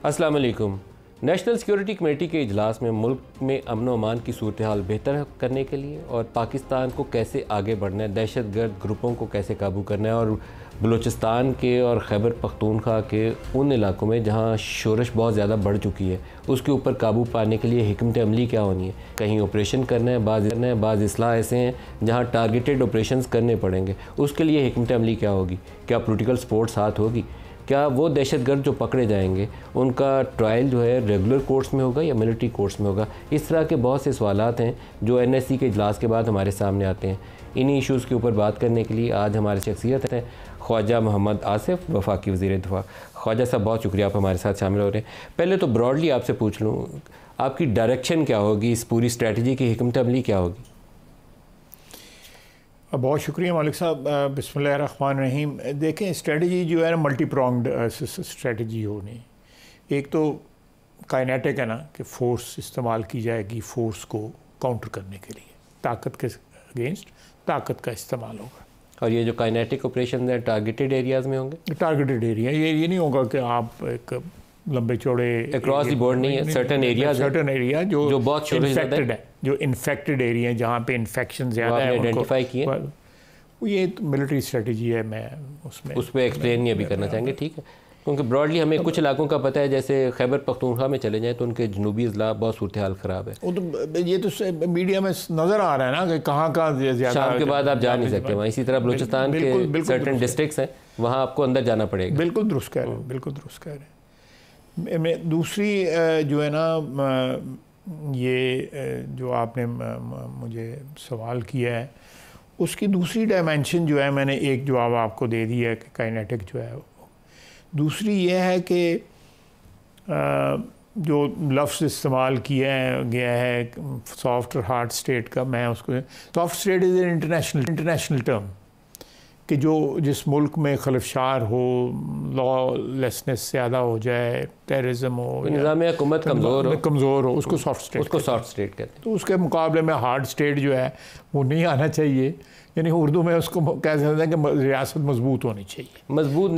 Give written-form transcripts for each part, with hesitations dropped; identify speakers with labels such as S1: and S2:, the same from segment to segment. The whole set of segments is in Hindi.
S1: अस्सलाम वालेकुम। नेशनल सिक्योरिटी कमेटी के इजलास में मुल्क में अमन व अमान की सूरत हाल बेहतर करने के लिए और पाकिस्तान को कैसे आगे बढ़ना है, दहशतगर्द ग्रुपों को कैसे काबू करना है और बलूचिस्तान के और खैबर पख्तूनख्वा के उन इलाकों में जहां शोरश बहुत ज़्यादा बढ़ चुकी है उसके ऊपर काबू पाने के लिए हिकमत अमली क्या होनी है। कहीं ऑपरेशन करना है, बाज़ इस्लाह ऐसे हैं जहां टारगेटेड ऑपरेशंस करने पड़ेंगे, उसके लिए हिकमत अमली क्या होगी। क्या पॉलिटिकल सपोर्ट साथ होगी? क्या वो दहशतगर्द जो पकड़े जाएंगे उनका ट्रायल जो है रेगुलर कोर्ट्स में होगा या मिलिट्री कोर्ट्स में होगा। इस तरह के बहुत से सवालात हैं जो NSC के इजलास के बाद हमारे सामने आते हैं। इन्हीं इश्यूज़ के ऊपर बात करने के लिए आज हमारे शख्सियत हैं ख्वाजा मोहम्मद आसिफ, वफाकी वज़ीर दिफा। ख्वाजा साहब, बहुत शुक्रिया आप हमारे साथ शामिल हो रहे हैं। पहले तो ब्रॉडली आपसे पूछ लूँ, आपकी डायरेक्शन क्या होगी, इस पूरी स्ट्रैटेजी की हिकमत अमली क्या होगी?
S2: बहुत शुक्रिया मालिक साहब। बिस्मिल्लाहिर्रहमानिर्रहीम। देखें, स्ट्रेटजी जो है ना मल्टी प्रोंग्ड स्ट्रेटजी होनी। एक तो काइनेटिक है ना कि फोर्स इस्तेमाल की जाएगी फोर्स को काउंटर करने के लिए, ताकत के अगेंस्ट ताकत का इस्तेमाल होगा।
S1: और ये जो काइनेटिक ऑपरेशन है टारगेटेड एरियाज़ में होंगे?
S2: टारगेटेड एरिया, ये नहीं होगा कि आप एक लंबे चौड़े
S1: अक्रॉस द बोर्ड नहीं है, सर्टेन एरिया जो बहुत
S2: इन्फेक्टेड है, जो इन्फेक्टेड एरिया है जहाँ पे इन्फेक्शन ज़्यादा है,
S1: आइडेंटिफाई किए।
S2: ये तो मिलिट्री स्ट्रेटजी है, मैं उसमें
S1: उस पर एक्सप्लेन ये भी करना चाहेंगे, ठीक है? क्योंकि ब्रॉडली हमें कुछ इलाकों का पता है, जैसे खैबर पख्तूनख्वा में चले जाएँ तो उनके जनूबी अजला बहुत सूरत हाल ख़राब है।
S2: वो तो ये तो मीडिया में नज़र आ रहा है ना कि कहाँ ज़्यादा,
S1: शाम के बाद आप जा नहीं सकते वहाँ। इसी तरह बलूचिस्तान के सर्टेन डिस्ट्रिक्ट्स हैं, वहाँ आपको अंदर जाना पड़ेगा।
S2: बिल्कुल दुरुस्त कह रहे हैं, बिल्कुल दुरुस्त कह रहे हैं। मैं दूसरी जो है ना, ये जो आपने मुझे सवाल किया है उसकी दूसरी डायमेंशन जो है मैंने एक जवाब आपको दे दिया है कि काइनेटिक जो है। दूसरी ये है कि जो लफ्ज़ इस्तेमाल किया गया है सॉफ्ट और हार्ड स्टेट का, मैं उसको soft state is an international term कि जो जिस मुल्क में खलफशार हो, लॉलेसनेस ज़्यादा हो जाए, टेररिज्म हो,
S1: निज़ाम हुकूमत
S2: कमज़ोर हो, उसको सॉफ्ट स्टेट
S1: कहते हैं।
S2: तो उसके मुकाबले में हार्ड स्टेट जो है वो नहीं आना चाहिए। यानी उर्दू में उसको कह सकते हैं कि रियासत मजबूत होनी चाहिए,
S1: मजबूत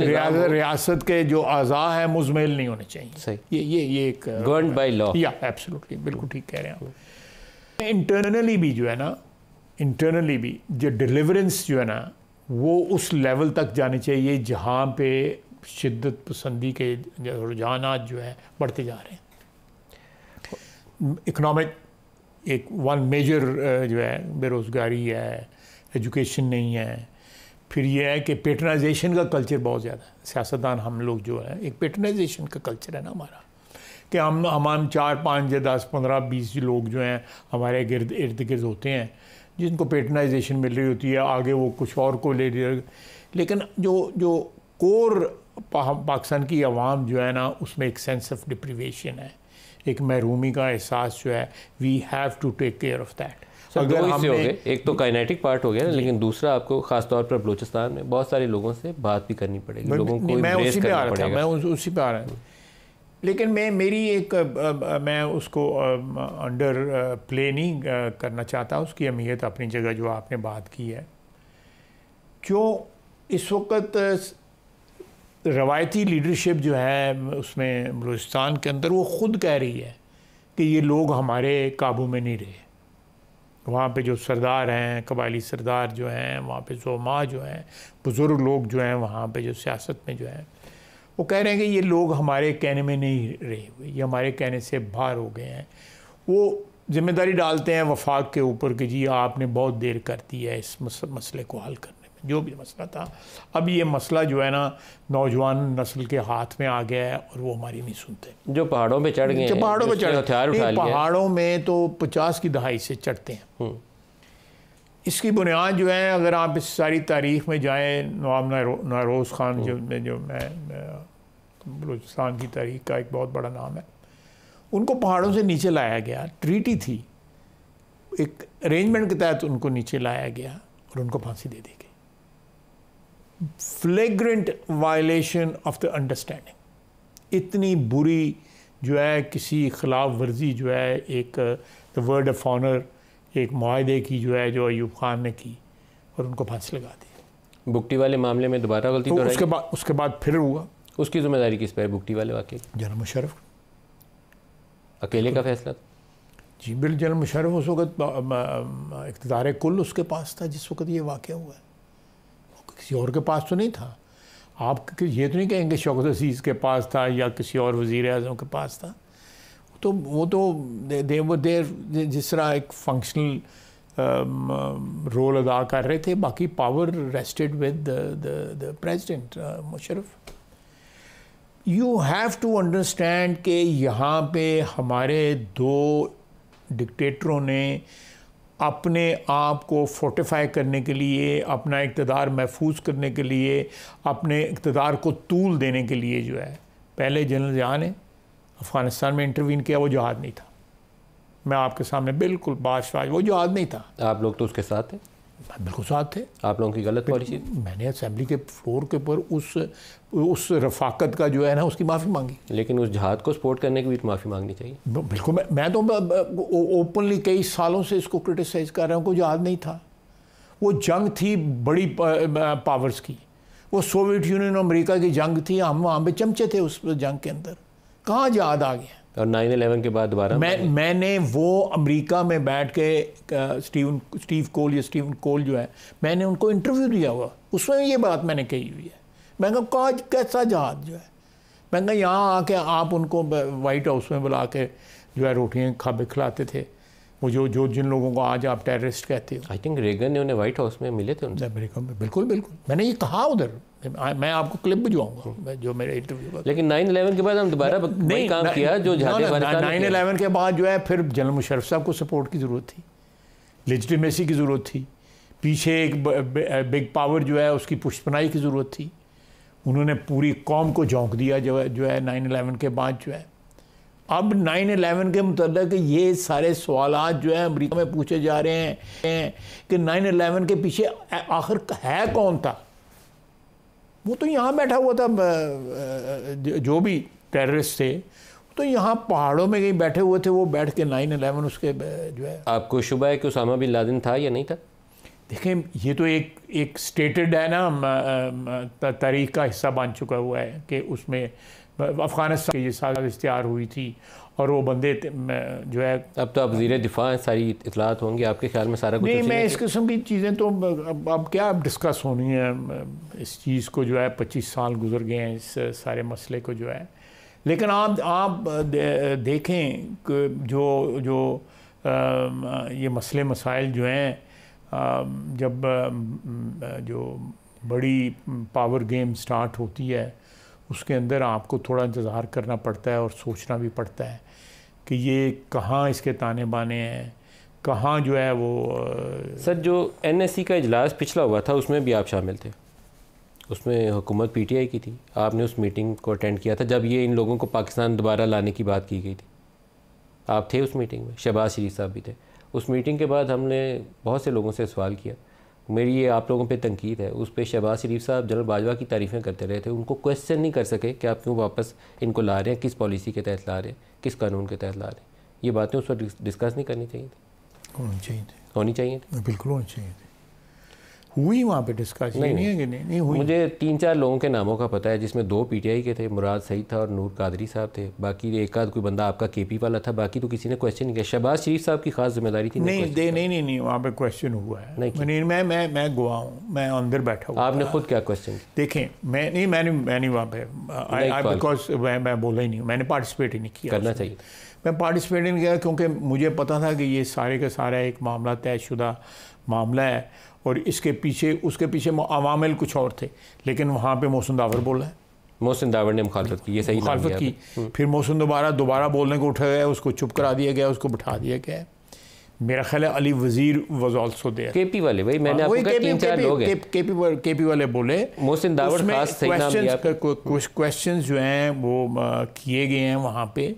S2: रियासत के जो अज़ा हैं मुज़मिल नहीं होने चाहिए।
S1: सही।
S2: ये एक
S1: गवर्न्ड बाय लॉ।
S2: या एब्सोल्युटली, बिल्कुल ठीक कह रहे हैं आप। इंटरनली भी जो है ना, इंटरनली भी जो डिलीवरेंस जो है ना वो उस लेवल तक जानी चाहिए जहाँ पे शिद्दत पसंदी के रुझानात जो है बढ़ते जा रहे हैं। इकोनॉमिक एक वन मेजर जो है बेरोज़गारी है, एजुकेशन नहीं है। फिर ये है कि पेटर्नाइजेशन का कल्चर बहुत ज़्यादा है। सियासतदान हम लोग जो है, एक पेटर्नाइजेशन का कल्चर है ना हमारा, कि हम 4 5 या 10 15 20 लोग जो हैं हमारे इर्द गिर्द होते हैं जिनको पेटर्नाइजेशन मिल रही होती है, आगे वो कुछ और को ले रही। लेकिन जो कोर पाकिस्तान की आवाम जो है ना उसमें एक सेंस ऑफ डिप्रीवेशन है, एक महरूमी का एहसास जो है। We have to take care of that.
S1: अगर हमने एक तो काइनेटिक पार्ट हो गया ना, लेकिन दूसरा आपको खास तौर पर बलूचिस्तान में बहुत सारे लोगों से बात भी करनी पड़ेगी, लोगों को
S2: इम्प्रेस करना पड़ेगा। मैं उसी पे आ रहा हूँ। लेकिन मैं उसको अंडर प्ले नहीं करना चाहता। उसकी अहमियत अपनी जगह जो आपने बात की है। क्यों इस वक्त रवायती लीडरशिप जो है उसमें बलूचिस्तान के अंदर वो ख़ुद कह रही है कि ये लोग हमारे काबू में नहीं रहे। वहाँ पे जो सरदार हैं, कबायली सरदार जो हैं, वहाँ पे ज़ोमा जो हैं, बुज़ुर्ग लोग जो हैं वहाँ पे जो सियासत में जो हैं, वो कह रहे हैं कि ये लोग हमारे कहने में नहीं रहे हुए, ये हमारे कहने से बाहर हो गए हैं। वो जिम्मेदारी डालते हैं वफाक के ऊपर कि जी आपने बहुत देर कर दी है इस मसले को हल करने में, जो भी मसला था। अब ये मसला जो है ना नौजवान नस्ल के हाथ में आ गया है और वो हमारी नहीं सुनते।
S1: जो पहाड़ों पे चढ़ गए,
S2: पहाड़ों पे पहाड़ों में तो 50 की दहाई से चढ़ते हैं। इसकी बुनियाद जो है, अगर आप इस सारी तारीख़ में जाएँ, नवाब नौरोज़ ख़ान जो मैं बलूचिस्तान की तारीख़ का एक बहुत बड़ा नाम है, उनको पहाड़ों से नीचे लाया गया। ट्रीटी थी, एक अरेंजमेंट के तहत उनको नीचे लाया गया और उनको फांसी दे दी गई। Flagrant violation of the understanding. इतनी बुरी जो है किसी खिलाफ वर्जी जो है, एक द वर्ड ऑफ ऑनर, एक मुआहदे की जो है जो अयूब खान ने की और उनको फांसी लगा दी।
S1: बुकटी वाले मामले में दोबारा गलती
S2: तो उसके बाद फिर हुआ
S1: उसकी जिम्मेदारी किस पर? बुगटी वाले वाकई
S2: जनरल मुशर्रफ
S1: अकेले का फैसला?
S2: जी बिल, जनरल मुशर्रफ उस वक्त इक़्तिदार कुल उसके पास था जिस वक्त ये वाक़या हुआ है, किसी और के पास तो नहीं था। आप ये तो नहीं कहेंगे शौकत अजीज़ के पास था या किसी और वज़ीर आज़म के पास था। तो वो तो देर जिस तरह एक फंक्शनल रोल अदा कर रहे थे, बाकी power rested with the president Musharraf. You have to understand कि यहाँ पे हमारे दो डिक्टेटरों ने अपने आप को फोर्टिफाई करने के लिए, अपना इक़्तिदार महफूज करने के लिए, अपने इक़्तिदार को तूल देने के लिए जो है, पहले जनरल ज़िया ने अफ़गानिस्तान में इंटरवीन किया, वो जहाद नहीं था। मैं आपके सामने बिल्कुल बादशाह, वो जहाद नहीं था।
S1: आप लोग तो उसके साथ थे?
S2: बिल्कुल साथ थे।
S1: आप लोगों की गलत पॉलिसी?
S2: मैंने असेंबली के फ्लोर के ऊपर उस रफाकत का जो है ना उसकी माफ़ी मांगी।
S1: लेकिन उस जहाद को सपोर्ट करने की भी तो माफ़ी मांगनी चाहिए।
S2: बिल्कुल, मैं तो ओपनली कई सालों से इसको क्रिटिसाइज़ कर रहा हूँ। कोई जहाद नहीं था, वो जंग थी बड़ी पावर्स की। वो सोवियत यूनियन अमेरिका की जंग थी, हम वहाँ पे चमचे थे उस जंग के अंदर। कहाँ जहाद आ गया?
S1: और 9/11 के बाद दोबारा
S2: मैंने वो अमेरिका में बैठ के स्टीवन कोल जो है, मैंने उनको इंटरव्यू दिया हुआ, उसमें ये बात मैंने कही हुई है। मैं कहा कैसा जहाज जो है, मैं कहा यहाँ आके आप उनको वाइट हाउस में बुला के जो है रोटियाँ खिलाते थे, वो जो जिन लोगों को आज आप टेररिस्ट कहते हो।
S1: आई थिंक रेगन ने उन्हें वाइट हाउस में मिले थे उनसे।
S2: अमेरिका में बिल्कुल मैंने ये कहा उधर, मैं आपको क्लिप भिजवाऊंगा जो मेरे इंटरव्यू का।
S1: लेकिन 9/11 के बाद हम दोबारा वही काम किया जो
S2: 9/11 के बाद जो है फिर जनरल मुशर्रफ साहब को सपोर्ट की ज़रूरत थी, लेजिटिमेसी की ज़रूरत थी, पीछे एक बिग पावर जो है उसकी पुष्पनाई की ज़रूरत थी। उन्होंने पूरी कौम को झोंक दिया जो है 9/11 के बाद जो है। अब 9/11 के मतलब ये सारे सवालात जो है अमेरिका में पूछे जा रहे हैं कि 9/11 के पीछे आखिर है कौन था। वो तो यहाँ बैठा हुआ था, जो भी टेररिस्ट थे तो यहाँ पहाड़ों में कहीं बैठे हुए थे, वो बैठ के 9/11 उसके जो है।
S1: आपको शुबा है कि उसामा बिन लादेन था या नहीं था?
S2: देखें, ये तो एक स्टेटेड है ना, तारीख का हिस्सा बन चुका हुआ है कि उसमें अफ़गानिस्तान की ये साजिश तैयार हुई थी और वो बंदे जो है।
S1: अब तो आप वज़ीर दिफा हैं, सारी इतलात होंगी आपके ख्याल में सारा कुछ?
S2: नहीं, मैं इस किस्म की चीज़ें तो अब क्या डिस्कस होनी है। इस चीज़ को जो है 25 साल गुजर गए हैं इस सारे मसले को जो है। लेकिन आप देखें कि जो ये मसले मसाइल जो हैं, जब जो बड़ी पावर गेम स्टार्ट होती है उसके अंदर आपको थोड़ा इंतज़ार करना पड़ता है और सोचना भी पड़ता है कि ये कहाँ इसके ताने बाने हैं, कहाँ जो है वो।
S1: सर, जो NSC का इजलास पिछला हुआ था उसमें भी आप शामिल थे, उसमें हुकूमत PTI की थी, आपने उस मीटिंग को अटेंड किया था जब ये इन लोगों को पाकिस्तान दोबारा लाने की बात की गई थी। आप थे उस मीटिंग में, शहबाज शरीफ साहब भी थे। उस मीटिंग के बाद हमने बहुत से लोगों से सवाल किया, मेरी ये आप लोगों पे तनकीद है, उस पर शहबाज शरीफ साहब जनरल बाजवा की तारीफ़ें करते रहे थे। उनको क्वेश्चन नहीं कर सके कि आप क्यों वापस इनको ला रहे हैं, किस पॉलिसी के तहत ला रहे हैं, किस कानून के तहत ला रहे हैं। ये बातें उस वक्त डिस्कस नहीं करनी चाहिए थी? होनी चाहिए थी।
S2: बिल्कुल होनी चाहिए थी। हुई वहाँ पे डिस्कस? नहीं है कि नहीं हुई।
S1: मुझे 3-4 लोगों के नामों का पता है, जिसमें 2 PTI के थे, मुराद सईद था और नूर कादरी साहब थे। बाकी एक आध कोई बंदा आपका KP वाला था, बाकी तो किसी ने क्वेश्चन नहीं किया। शहबाज शरीफ साहब की खास जिम्मेदारी थी?
S2: नहीं, वहाँ पे क्वेश्चन हुआ है। मैं गवाह हूँ, मैं अंदर बैठा हूँ।
S1: आपने खुद क्या क्वेश्चन?
S2: देखें, मैंने वहाँ पे बिकॉज मैं बोला ही नहीं, मैंने पार्टिसिपेट ही नहीं किया।
S1: करना चाहिए।
S2: मैं पार्टिसिपेट नहीं किया क्योंकि मुझे पता था कि ये सारे का सारा एक मामला तयशुदा मामला है और इसके पीछे उसके पीछे अवामिल कुछ और थे। लेकिन वहाँ पे मोहसिन दावर बोला है,
S1: मोहसिन दावर ने मुखालफत की, ये सही
S2: मुखालफत की। फिर मोहसिन दोबारा बोलने को उठा गया, उसको चुप करा दिया गया, उसको बिठा दिया गया। मेरा ख्याल है अली वजीर वाज आल्सो देयर।
S1: KP वाले, भाई मैंने आपको कहा 3-4 लोग हैं।
S2: KP वाले बोले,
S1: मोहसिन दावर खास सही नाम दिया।
S2: कुछ क्वेश्चंस जो हैं वो किए गए हैं वहाँ पे,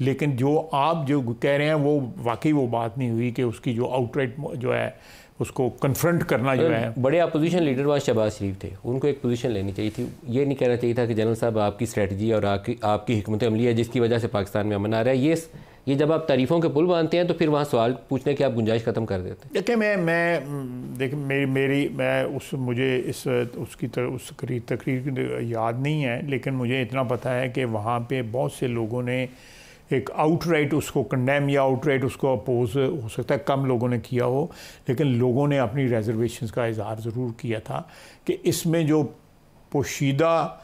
S2: लेकिन जो आप जो कह रहे हैं वो वाकई वो बात नहीं हुई कि उसकी जो आउटराइट जो है उसको कन्फ्रंट करना जो है।
S1: बड़े अपोजिशन लीडर वहाँ शहबाज शरीफ थे, उनको एक पोजीशन लेनी चाहिए थी। ये नहीं कहना चाहिए था कि जनरल साहब आपकी स्ट्रेटजी और आपकी हिकमत अमली है जिसकी वजह से पाकिस्तान में अमन आ रहा है। ये जब आप तारीफ़ों के पुल बांधते हैं तो फिर वहाँ सवाल पूछने की आप गुंजाइश ख़त्म कर देते हैं।
S2: देखिए मुझे उस तकरीर की याद नहीं है, लेकिन मुझे इतना पता है कि वहाँ पे बहुत से लोगों ने एक आउटराइट उसको कंडेम या आउटराइट उसको अपोज, हो सकता है कम लोगों ने किया हो, लेकिन लोगों ने अपनी रिजर्वेशंस का इजहार ज़रूर किया था कि इसमें जो पोशीदा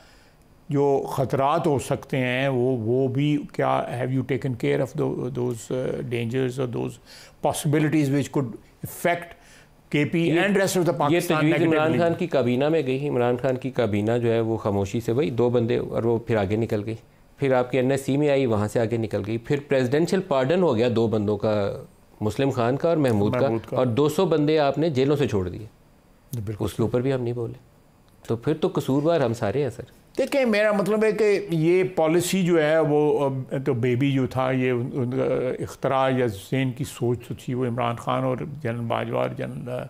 S2: जो ख़तरात हो सकते हैं वो भी क्या, have you taken care of those dangers और those possibilities which could effect KP and rest of the Pakistan.
S1: ये इमरान खान की काबीना में गई, इमरान खान की काबीना जो है वो खामोशी से वही 2 बंदे और वो फिर आगे निकल गई, फिर आपकी NSC में आई, वहाँ से आगे निकल गई, फिर प्रेसिडेंशियल पार्डन हो गया 2 बंदों का, मुस्लिम खान का और महमूद का, और 200 बंदे आपने जेलों से छोड़ दिए, उसके ऊपर भी हम नहीं बोले। तो फिर तो कसूरवार हम सारे हैं सर।
S2: देखिए मेरा मतलब है कि ये पॉलिसी जो है वो तो बेबी जो था, ये इख्तरा या ज़हन की सोच तो थी वो इमरान खान और जनरल बाजवा और जनरल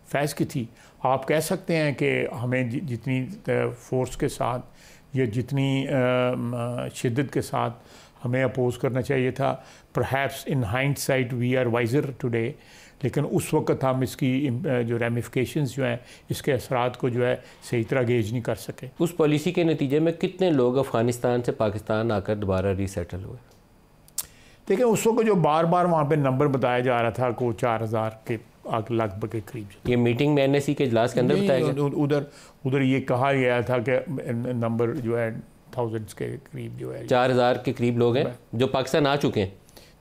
S2: फैज़ की थी। आप कह सकते हैं कि हमें जितनी फोर्स के साथ या जितनी शिद्दत के साथ हमें अपोज़ करना चाहिए था, perhaps in hindsight we are wiser today, लेकिन उस वक्त हम इसकी जो रेमिफिकेशंस जो हैं, इसके असरात को जो है सही तरह गेज नहीं कर सके।
S1: उस पॉलिसी के नतीजे में कितने लोग अफ़गानिस्तान से पाकिस्तान आकर दोबारा रीसेटल हुए?
S2: देखिए उस वक्त जो बार बार वहाँ पे नंबर बताया जा रहा था को 4000 के लगभग के करीब।
S1: ये मीटिंग में NSC के इजलास के अंदर बताया गया?
S2: उधर ये कहा गया था कि नंबर जो है थाउजेंड्स के करीब जो है
S1: 4000 के करीब लोग हैं जो पाकिस्तान आ चुके हैं।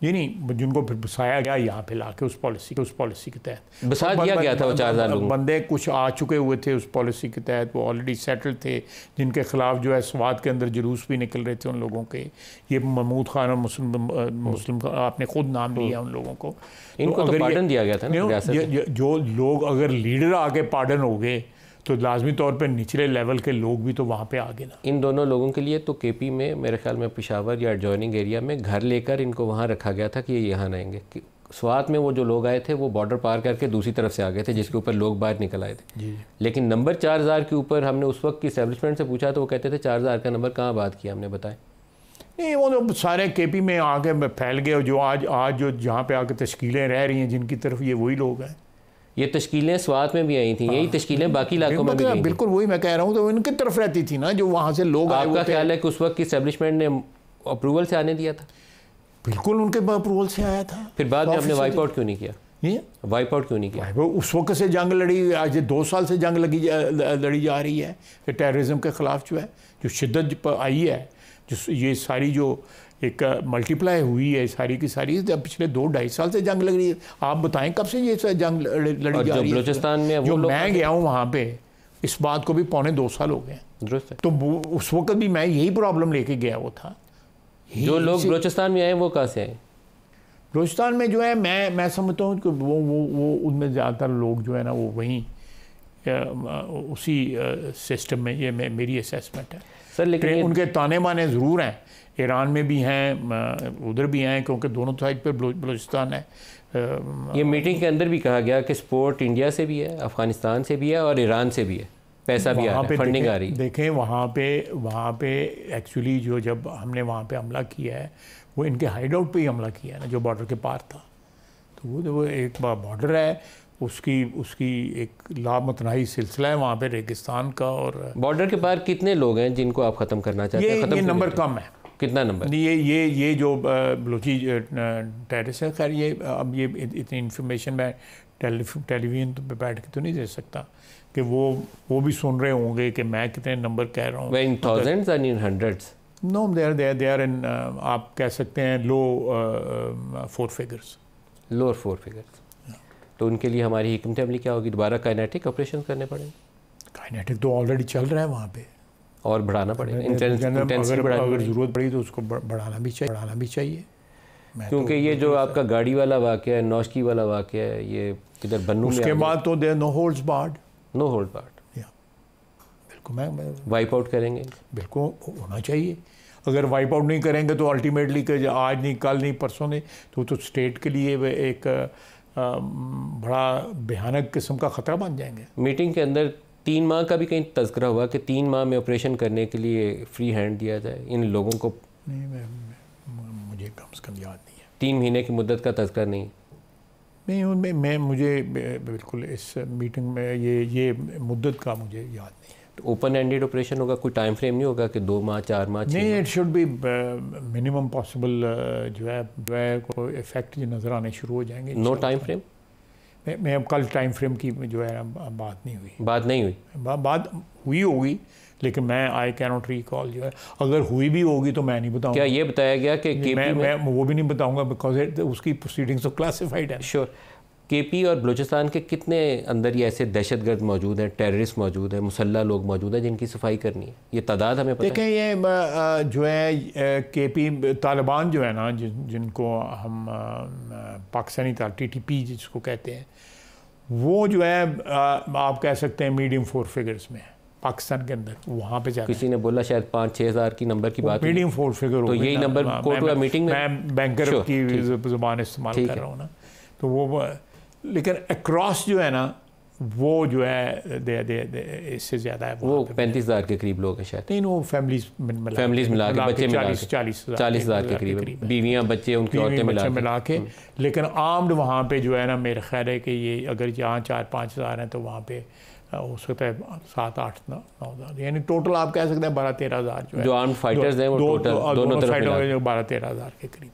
S2: नहीं, जिनको फिर बसाया गया यहाँ पे लाके उस पॉलिसी के तहत
S1: बसा दिया गया था। वो 4000 लोग
S2: बंदे कुछ आ चुके हुए थे उस पॉलिसी के तहत, वो ऑलरेडी सेटल थे, जिनके खिलाफ जो है स्वात के अंदर जुलूस भी निकल रहे थे उन लोगों के। ये महमूद खान और मुस्लिम आपने खुद नाम लिया उन लोगों को।
S1: इनको तो पार्डन दिया गया था ना।
S2: जो लोग अगर लीडर आके पार्डन हो गए तो लाजमी तौर पे निचले लेवल के लोग भी तो वहाँ पे आ गए ना।
S1: इन दोनों लोगों के लिए तो KP में मेरे ख्याल में पेशावर या एडजॉइनिंग एरिया में घर लेकर इनको वहाँ रखा गया था कि ये यहाँ रहेंगे। स्वात में वो जो लोग आए थे वो बॉर्डर पार करके दूसरी तरफ से आ गए थे, जिसके ऊपर लोग बाहर निकल आए थे
S2: जी।
S1: लेकिन नंबर 4000 के ऊपर हमने उस वक्त की एस्टेब्लिशमेंट से पूछा तो वो कहते थे 4000 का नंबर कहाँ बात किया हमने, बताएं।
S2: नहीं, वो तो सारे KP में आके फैल गए। जो आज जो जहाँ पे आके तश्कीलें रह रही हैं जिनकी तरफ, ये वही लोग हैं।
S1: ये तश्कीलें स्वात में भी आई थी, यही तश्कीलें बाकी इलाकों में भी आई।
S2: बिल्कुल वही मैं कह रहा हूँ, तो इनकी तरफ रहती थी ना जो वहाँ से लोग आए।
S1: आपका ख्याल है कि उस वक्त की एस्टेब्लिशमेंट ने अप्रूवल से आने दिया था?
S2: बिल्कुल उनके अप्रूवल से आया था।
S1: फिर बाद में हमने वाइप आउट क्यों नहीं किया? वाइप आउट क्यों नहीं किया?
S2: वो उस वक्त से जंग लड़ी, आज 2 साल से जंग लड़ी जा रही है टेररिज्म के ख़िलाफ़ जो है, जो शिद्दत आई है, जो ये सारी जो एक मल्टीप्लाई हुई है सारी की सारी, पिछले 2-2.5 साल से जंग लग रही है। आप बताएं कब से ये जंग लड़ी जा रही है?
S1: बलूचिस्तान में
S2: जो मैं गया हूँ वहाँ पे, इस बात को भी 2.25 साल हो गए। तो उस वक्त भी मैं यही प्रॉब्लम लेके गया वो था।
S1: जो लोग बलूचिस्तान में आए वो कहाँ से आए?
S2: बलूचिस्तान में जो है मैं समझता हूँ कि वो उनमें ज़्यादातर लोग जो है ना वो वहीं उसी सिस्टम में, ये मेरी असेसमेंट है
S1: सर। लेकिन
S2: उनके ताने माने ज़रूर हैं, ईरान में भी हैं, उधर भी हैं, क्योंकि दोनों साइड पे बलूचिस्तान है।
S1: ये मीटिंग के अंदर भी कहा गया कि सपोर्ट इंडिया से भी है, अफ़गानिस्तान से भी है और ईरान से भी है, पैसा भी आ रहा है, फंडिंग आ रही है।
S2: देखें वहाँ पे एक्चुअली जो जब हमने वहाँ पे हमला किया है वो इनके हाइड आउट पर ही हमला किया है ना, जो बॉर्डर के पार था। तो वो एक बॉर्डर है, उसकी एक लामतनाही सिलसिला है वहाँ पे रेगिस्तान का। और
S1: बॉर्डर के पार कितने लोग हैं जिनको आप ख़त्म करना चाहते हैं?
S2: ये नंबर कम है।
S1: कितना नंबर?
S2: ये जो बलूची टेररिस्ट है, खैर ये अब ये इतनी इन्फॉर्मेशन मैं टेलीविजन पे बैठ के तो नहीं दे सकता कि वो भी सुन रहे होंगे कि मैं कितने नंबर कह रहा हूँ।
S1: In thousands and in hundreds?
S2: No, they are in, आप कह सकते हैं लो 4 फिगर्स।
S1: Lower 4 figures. तो उनके लिए हमारी हिकमत अमली क्या होगी? दोबारा काइनेटिक ऑपरेशन करने पड़ेंगे?
S2: काइनेटिक तो ऑलरेडी चल रहा है वहाँ पे, और
S1: बढ़ाना पड़ेगा।
S2: अगर ज़रूरत पड़ी तो उसको बढ़ाना भी चाहिए।
S1: क्योंकि ये जो आपका गाड़ी वाला वाक़या है, नौशकी वाला वाक़या है, ये किधर बन्नू में,
S2: उसके बाद तो देयर नो होल्ड्स बार्ड। बिल्कुल मैं
S1: वाइप आउट करेंगे,
S2: बिल्कुल होना चाहिए। अगर वाइप आउट नहीं करेंगे तो अल्टीमेटली आज नहीं, कल नहीं, परसों नहीं, तो स्टेट के लिए एक बड़ा भयानक किस्म का ख़तरा बन जाएंगे।
S1: मीटिंग के अंदर 3 माह का भी कहीं तज़किरा हुआ कि 3 माह में ऑपरेशन करने के लिए फ्री हैंड दिया जाए इन लोगों को?
S2: नहीं, मुझे कम से कम याद नहीं है।
S1: 3 महीने की मुद्दत का तज़किरा नहीं?
S2: नहीं, उनमें मैं मुझे बिल्कुल इस मीटिंग में ये मुद्दत का मुझे याद नहीं है।
S1: तो ओपन एंडेड ऑपरेशन होगा, कोई टाइम फ्रेम नहीं होगा कि 2 माह 4 माह?
S2: नहीं, it should be minimum possible जो है को इफेक्ट नज़र आने शुरू हो जाएंगे।
S1: No time frame?
S2: मैं अब कल टाइम फ्रेम की जो है बात नहीं हुई। बात हुई होगी, लेकिन मैं आई कैन नॉट रिकॉल जो है। अगर हुई भी होगी तो मैं नहीं बताऊंगा।
S1: क्या ये बताया गया कि केपी
S2: मैं वो भी नहीं बताऊंगा बिकॉज उसकी प्रोसीडिंग्स तो क्लासिफाइड है।
S1: श्योर। केपी और बलूचिस्तान के कितने अंदर ये ऐसे दहशतगर्द मौजूद हैं, टेररिस्ट मौजूद हैं, मुसल्ला लोग मौजूद हैं जिनकी सफाई करनी है? ये तादाद हमें पता है?
S2: देखें, ये जो है केपी तालिबान जो है ना, जिनको हम पाकिस्तानी TTP जिसको कहते हैं, वो जो है आप कह सकते हैं मीडियम 4 फिगर्स में पाकिस्तान के अंदर वहाँ पे जाते।
S1: किसी ने बोला शायद 5-6 हज़ार की नंबर की बात,
S2: मीडियम 4 फिगर।
S1: तो यही नंबर कोर्ट हुआ मीटिंग में?
S2: मैं बैंकर की ज़ुबान इस्तेमाल कर रहा हूँ ना, तो वो लेकिन अक्रॉस जो है ना वो जो है इससे ज़्यादा है।
S1: वो 35,000 के करीब लोग हैं शायद।
S2: नहीं, वो फैमिलीज मिला के
S1: बच्चे 40,000 के करीब, बीवियाँ बच्चे उनकी औरतें मिला के।
S2: लेकिन आर्म्ड वहाँ पे जो है ना, मेरा ख्याल है कि ये अगर यहाँ 4-5 हज़ार हैं तो वहाँ पे हो सकता है 7-8-9 हज़ार, यानी टोटल आप कह सकते हैं 12-13 हज़ार जो
S1: आर्म्ड फाइटर्स हैं वो टोटल दोनों तरफ
S2: 12-13 हज़ार के करीब।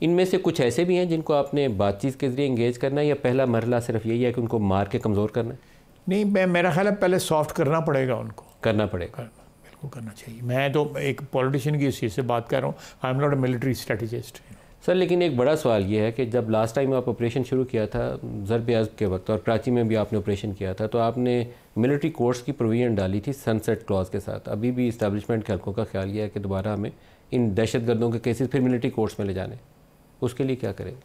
S1: इनमें से कुछ ऐसे भी हैं जिनको आपने बातचीत के जरिए इंगेज करना है, या पहला मरहला सिर्फ यही है कि उनको मार के कमज़ोर करना है?
S2: नहीं, मेरा ख्याल है पहले सॉफ्ट करना पड़ेगा उनको।
S1: करना पड़ेगा,
S2: बिल्कुल करना चाहिए। मैं तो एक पॉलिटिशियन की चीज़ से बात कर रहा हूँ, I am not a military strategist.
S1: Sir, लेकिन एक बड़ा सवाल ये है कि जब लास्ट टाइम आप ऑपरेशन शुरू किया था ज़रब-ए-अज़ब के वक्त, और कराची में भी आपने ऑपरेशन किया था, तो आपने मिलिट्री कोर्ट्स की प्रोविजन डाली थी सनसेट क्लॉज के साथ। अभी भी इस्टेब्लिशमेंट के हल्कों का ख्याल ये है कि दोबारा हमें इन दहशतगर्दों के केसेस फिर मिलिट्री कोर्ट्स में ले जाने, उसके लिए क्या करेंगे?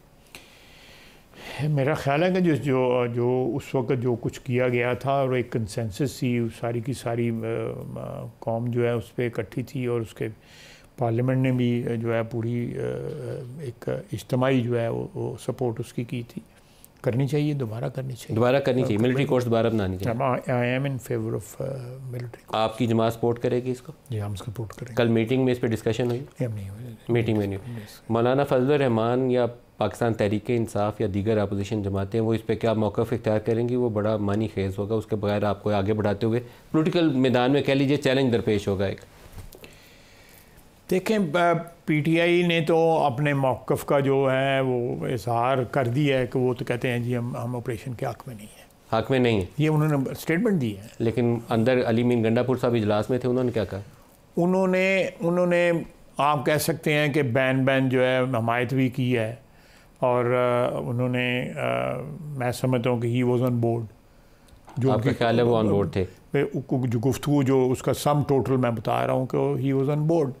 S2: मेरा ख्याल है कि जो उस वक्त जो कुछ किया गया था और एक कंसेंसस थी, सारी की सारी कौम जो है उस पर इकट्ठी थी, और उसके पार्लियामेंट ने भी जो है पूरी एक इज्तिमाई जो है वो सपोर्ट उसकी की थी। करनी चाहिए, दोबारा करनी चाहिए
S1: मिलिट्री कोर्ट्स दोबारा बनानी चाहिए।
S2: I am in favour of military.
S1: आपकी जमात सपोर्ट करेगी इसको?
S2: जी, हम सपोर्ट करेंगे।
S1: कल मीटिंग में इस पर डिस्कशन हुई?
S2: नहीं हुई,
S1: मीटिंग में नहीं हुई। मौलाना फजलुर रहमान या पाकिस्तान तहरीक इंसाफ या दीगर अपोजिशन जमातें वो इस पर क्या मौक़िफ़ इख्तियार करेंगी, वो बड़ा मानी खेज़ होगा। उसके बगैर आपको आगे बढ़ाते हुए पॉलिटिकल मैदान में कह लीजिए चैलेंज दरपेश होगा एक।
S2: देखें, PTI ने तो अपने मौक़िफ़ का जो है वो इजहार कर दिया है कि वो तो कहते हैं जी हम ऑपरेशन के हक़ में नहीं है।
S1: हक़ में नहीं है,
S2: ये उन्होंने स्टेटमेंट दी है।
S1: लेकिन अंदर अली मीन गंडापुर साहब इजलास में थे, उन्होंने क्या कहा?
S2: उन्होंने आप कह सकते हैं कि बैन जो है हमायत भी की है, और उन्होंने मैं समझता हूँ कि ही वॉज ऑन बोर्ड। जो
S1: आपका ख्याल है वो ऑन बोर्ड थे?
S2: जो गुफ्तगू जो उसका सम टोटल मैं बता रहा हूँ कि ही वॉज ऑन बोर्ड।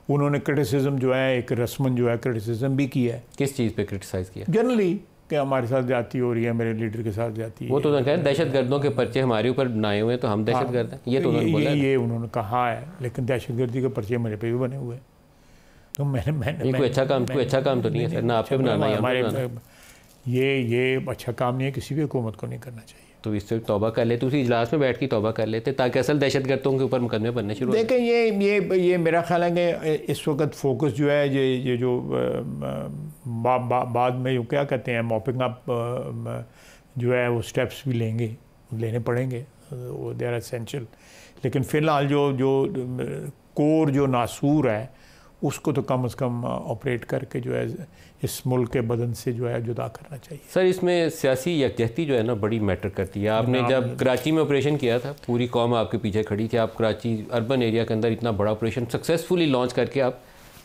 S2: उन्होंने क्रिटिसिज्म जो है एक रस्मन जो है क्रिटिसिज्म भी किया है।
S1: किस चीज़ पे क्रिटिसाइज़ किया?
S2: जनरली कि हमारे साथ जाती हो रही है, मेरे लीडर के साथ जाती है।
S1: वो तो कहते हैं दहशत गर्दों के पर्चे हमारे ऊपर बनाए हुए हैं तो हम दहशत गर्द हैं, ये तो उन्होंने बोला है।
S2: ये उन्होंने कहा है, लेकिन दहशत गर्दी के पर्चे मेरे पे भी बने हुए हैं। तो मैंने
S1: कोई अच्छा काम तो नहीं है सर, ना आपसे बनाना है हमारे।
S2: ये अच्छा काम नहीं है, किसी भी हुकूमत को नहीं करना चाहिए।
S1: तो इससे तौबा कर लेते, उसी इजलास में बैठ के तौबा कर लेते, ताकि असल दहशतगर्दों के ऊपर मुकदमे बनने शुरू।
S2: देखें, ये मेरा ख्याल है कि इस वक्त फोकस जो है ये जो बाद में क्या कहते हैं मॉपिंग अप जो है वो स्टेप्स भी लेने पड़ेंगे, वो दे आर एसेंशियल। लेकिन फ़िलहाल जो कोर जो नासूर है उसको तो कम से कम ऑपरेट करके जो है इस मुल्क के बदन से जो है जुदा करना चाहिए।
S1: सर, इसमें सियासी यकजहती जो है ना बड़ी मैटर करती है। आपने जब कराची में ऑपरेशन किया था, पूरी कौम आपके पीछे खड़ी थी। आप कराची अर्बन एरिया के अंदर इतना बड़ा ऑपरेशन सक्सेसफुली लॉन्च करके आप